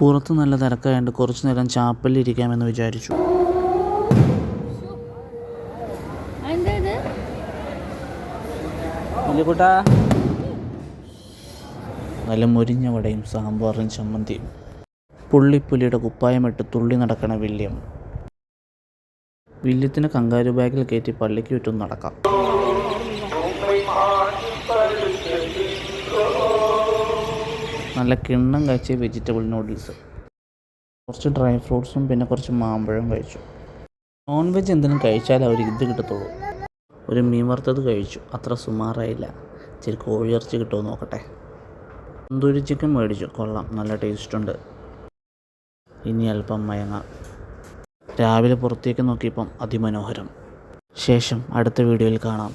പുറത്ത് നല്ല തിരക്കായതുകൊണ്ട് കുറച്ചു നേരം ചാപ്പലിരിക്കാമെന്ന് വിചാരിച്ചു. നല്ല മുരിഞ്ഞ വടയും സാമ്പാറും ചമ്മന്തിയും. പുള്ളിപ്പുലിയുടെ കുപ്പായമിട്ട് തുള്ളി നടക്കണ വില്യത്തിന് കങ്കാരു ബാഗിൽ കയറ്റി പള്ളിക്ക് ചുറ്റും നടക്കാം. നല്ല കിണ്ണം കഴിച്ച വെജിറ്റബിൾ നൂഡിൽസ്, കുറച്ച് ഡ്രൈ ഫ്രൂട്ട്സും പിന്നെ കുറച്ച് മാമ്പഴം കഴിച്ചു. നോൺ വെജ് എന്തെങ്കിലും കഴിച്ചാൽ അവർ ഇത് കിട്ടത്തുള്ളൂ. ഒരു മീൻ വറുത്തത് കഴിച്ചു, അത്ര സുമാറായില്ല. ഇച്ചിരി കോഴിയിറച്ചി കിട്ടുമോ നോക്കട്ടെ. തന്തൂരി ചിക്കൻ മേടിച്ചു, കൊള്ളാം, നല്ല ടേസ്റ്റുണ്ട്. ഇനി അല്പം മയങ്ങാം. രാവിലെ പുറത്തേക്ക് നോക്കിയപ്പം അതിമനോഹരം. ശേഷം അടുത്ത വീഡിയോയിൽ കാണാം.